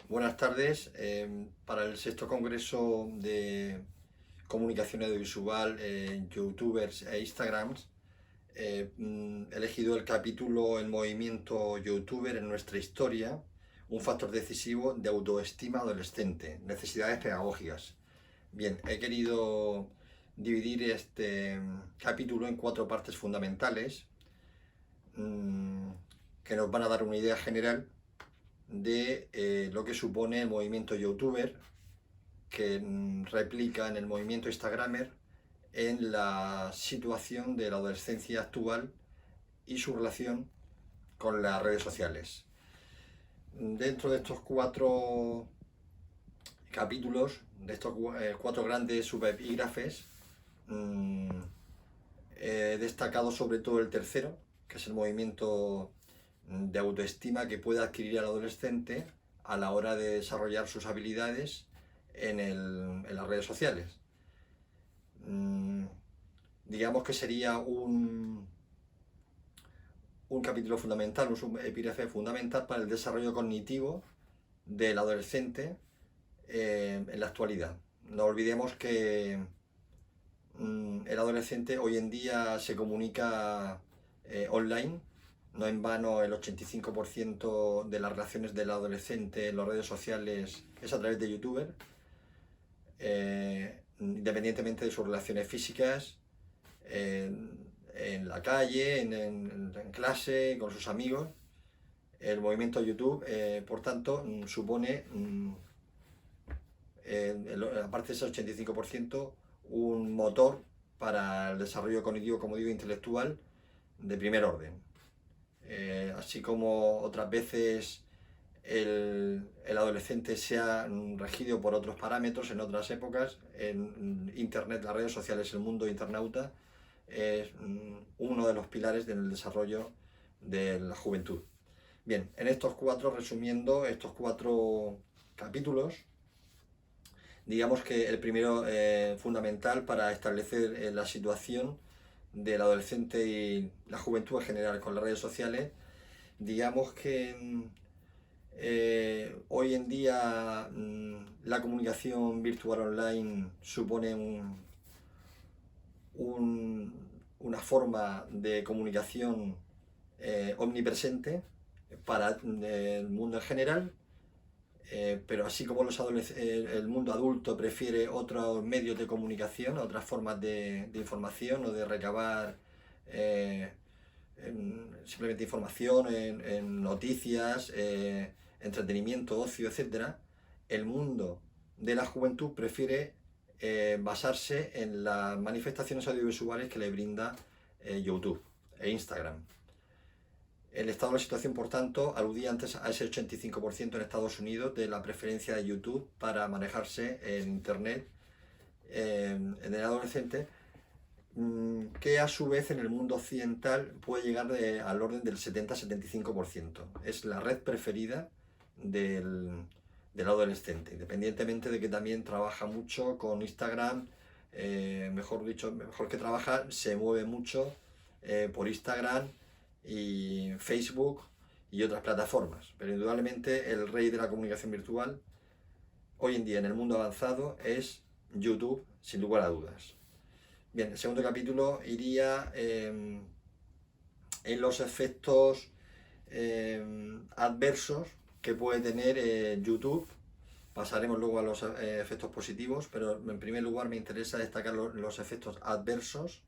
Buenas tardes. Para el sexto congreso de comunicación audiovisual en youtubers e instagrams, he elegido el capítulo El movimiento youtuber en nuestra historia, un factor decisivo de autoestima adolescente, necesidades pedagógicas. Bien, he querido dividir este capítulo en 4 partes fundamentales mm, que nos van a dar una idea general de lo que supone el movimiento youtuber, que replica en el movimiento instagramer en la situación de la adolescencia actual y su relación con las redes sociales. Dentro de estos 4 capítulos, de estos 4 grandes subepígrafes, he destacado sobre todo el tercero, que es el movimiento de autoestima que puede adquirir el adolescente a la hora de desarrollar sus habilidades en las redes sociales. Digamos que sería un capítulo fundamental, un epígrafe fundamental para el desarrollo cognitivo del adolescente en la actualidad. No olvidemos que el adolescente hoy en día se comunica online. No en vano el 85% de las relaciones del adolescente en las redes sociales es a través de youtuber, independientemente de sus relaciones físicas, en la calle, en clase, con sus amigos. El movimiento YouTube, por tanto, supone, aparte de ese 85%, un motor para el desarrollo cognitivo, como digo, intelectual de primer orden. Así como otras veces el adolescente se ha regido por otros parámetros en otras épocas, en Internet, las redes sociales, el mundo internauta es uno de los pilares del desarrollo de la juventud. Bien, en resumiendo estos 4 capítulos, digamos que el primero fundamental para establecer la situación del adolescente y la juventud en general con las redes sociales, digamos que hoy en día la comunicación virtual online supone una forma de comunicación omnipresente para el mundo en general, pero así como el mundo adulto prefiere otros medios de comunicación, otras formas de información o de recabar simplemente información en noticias, entretenimiento, ocio, etcétera, el mundo de la juventud prefiere basarse en las manifestaciones audiovisuales que le brinda YouTube e Instagram. El estado de la situación, por tanto, aludía antes a ese 85% en Estados Unidos de la preferencia de YouTube para manejarse en Internet en el adolescente, que a su vez en el mundo occidental puede llegar al orden del 70-75%. Es la red preferida del adolescente, independientemente de que también trabaja mucho con Instagram, mejor que trabaja, se mueve mucho por Instagram y Facebook y otras plataformas. Pero indudablemente el rey de la comunicación virtual hoy en día en el mundo avanzado es YouTube, sin lugar a dudas. Bien, el segundo capítulo iría en los efectos adversos que puede tener YouTube. Pasaremos luego a los efectos positivos, pero en primer lugar me interesa destacar los efectos adversos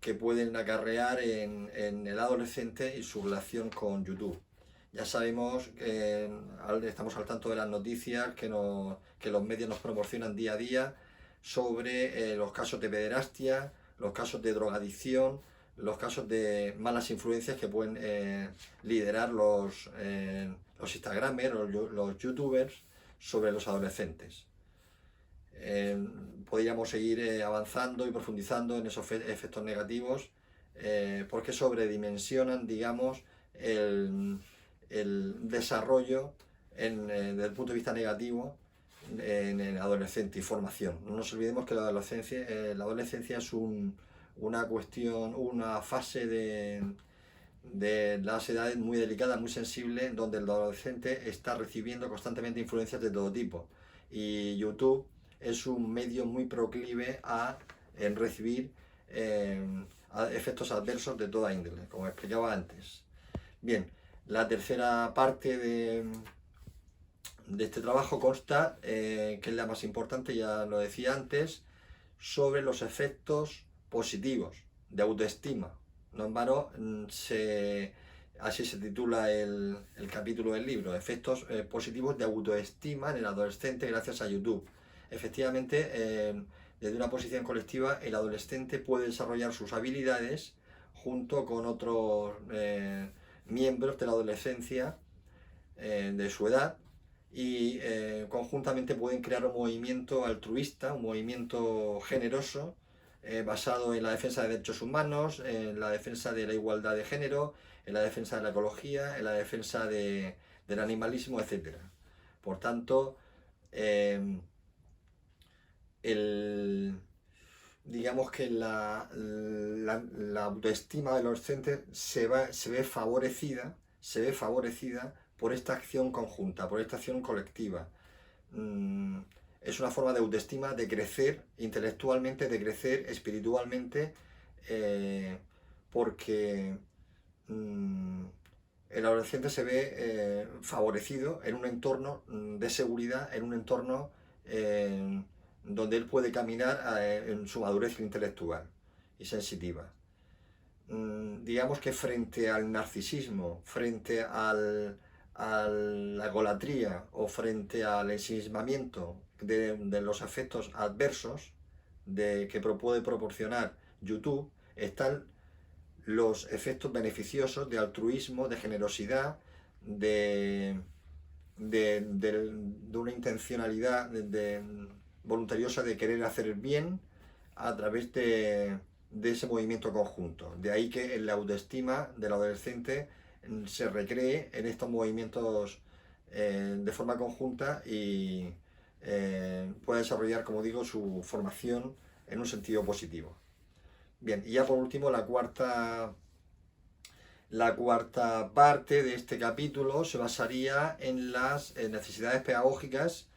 que pueden acarrear en el adolescente y su relación con YouTube. Ya sabemos que estamos al tanto de las noticias que los medios nos proporcionan día a día sobre los casos de pederastia, los casos de drogadicción, los casos de malas influencias que pueden liderar los Instagramers o los YouTubers sobre los adolescentes. Podríamos seguir avanzando y profundizando en esos efectos negativos porque sobredimensionan, digamos, el desarrollo desde el punto de vista negativo en el adolescente y formación. No nos olvidemos que la adolescencia es una cuestión, una fase de las edades muy delicadas, muy sensibles, donde el adolescente está recibiendo constantemente influencias de todo tipo. Y YouTube es un medio muy proclive a recibir efectos adversos de toda índole, como explicaba antes. Bien, la tercera parte de este trabajo consta, que es la más importante, ya lo decía antes, sobre los efectos positivos de autoestima. No en vano, así se titula el capítulo del libro, efectos positivos de autoestima en el adolescente gracias a YouTube. Efectivamente, desde una posición colectiva, el adolescente puede desarrollar sus habilidades junto con otros miembros de la adolescencia de su edad, y conjuntamente pueden crear un movimiento altruista, un movimiento generoso, basado en la defensa de derechos humanos, en la defensa de la igualdad de género, en la defensa de la ecología, en la defensa del animalismo, etc. Por tanto, digamos que la autoestima del adolescente se ve favorecida por esta acción conjunta, por esta acción colectiva. Es una forma de autoestima, de crecer intelectualmente, de crecer espiritualmente, porque el adolescente se ve favorecido en un entorno de seguridad, en un entorno donde él puede caminar en su madurez intelectual y sensitiva. Digamos que frente al narcisismo, frente a la egolatría o frente al ensimismamiento de los efectos adversos que puede proporcionar YouTube, están los efectos beneficiosos de altruismo, de generosidad, de una intencionalidad voluntariosa de querer hacer el bien a través de ese movimiento conjunto. De ahí que la autoestima del adolescente se recree en estos movimientos de forma conjunta y pueda desarrollar, como digo, su formación en un sentido positivo. Bien, y ya por último la cuarta parte de este capítulo se basaría en las necesidades pedagógicas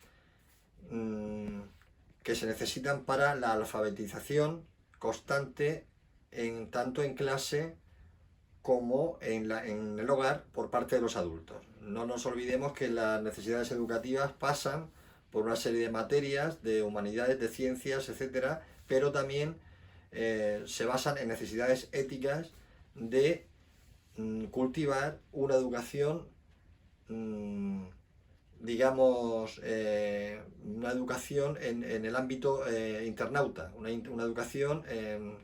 que se necesitan para la alfabetización constante, tanto en clase como en el hogar por parte de los adultos. No nos olvidemos que las necesidades educativas pasan por una serie de materias, de humanidades, de ciencias, etcétera, pero también se basan en necesidades éticas de cultivar una educación, digamos, una educación en el ámbito internauta, una educación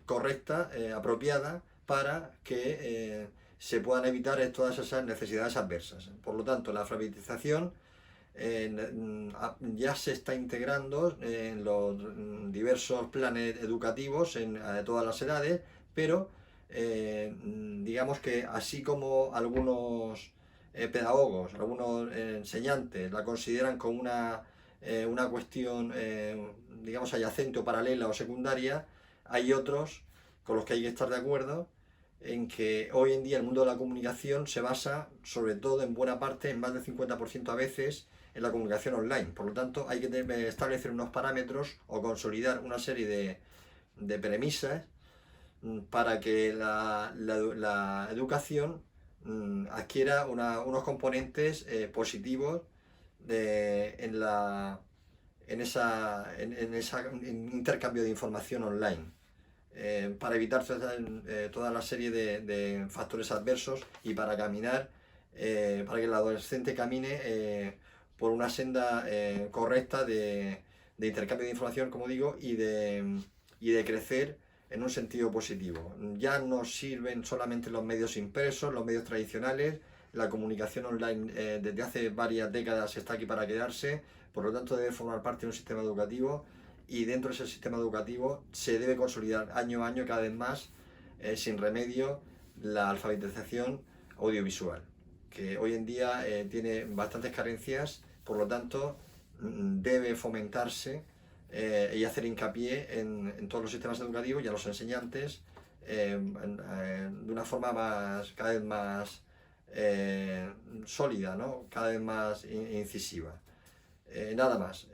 correcta, apropiada, para que se puedan evitar todas esas necesidades adversas. Por lo tanto, la alfabetización ya se está integrando en los diversos planes educativos en todas las edades, pero digamos que así como algunos pedagogos, algunos enseñantes la consideran como una cuestión, digamos, adyacente o paralela o secundaria, hay otros con los que hay que estar de acuerdo en que hoy en día el mundo de la comunicación se basa, sobre todo en buena parte, en más del 50% a veces, en la comunicación online. Por lo tanto, hay que establecer unos parámetros o consolidar una serie de premisas para que la educación adquiera unos componentes positivos en ese intercambio de información online, para evitar toda la serie de factores adversos y para caminar, para que el adolescente camine por una senda correcta de intercambio de información, como digo, y de crecer en un sentido positivo. Ya no sirven solamente los medios impresos, los medios tradicionales, la comunicación online desde hace varias décadas está aquí para quedarse, por lo tanto debe formar parte de un sistema educativo, y dentro de ese sistema educativo se debe consolidar año a año cada vez más, sin remedio, la alfabetización audiovisual, que hoy en día tiene bastantes carencias. Por lo tanto debe fomentarse y hacer hincapié en todos los sistemas educativos y a los enseñantes de una forma cada vez más sólida, ¿no? Cada vez más incisiva. Nada más.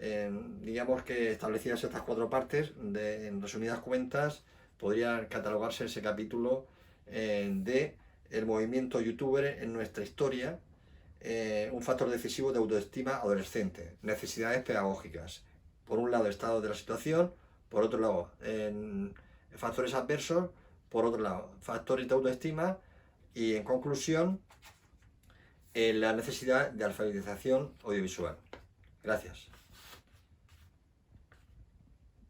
Digamos que establecidas estas 4 partes, en resumidas cuentas, podría catalogarse ese capítulo de el movimiento youtuber en nuestra historia, un factor decisivo de autoestima adolescente, necesidades pedagógicas. Por un lado, estado de la situación, por otro lado, factores adversos, por otro lado, factores de autoestima y, en conclusión, la necesidad de alfabetización audiovisual. Gracias.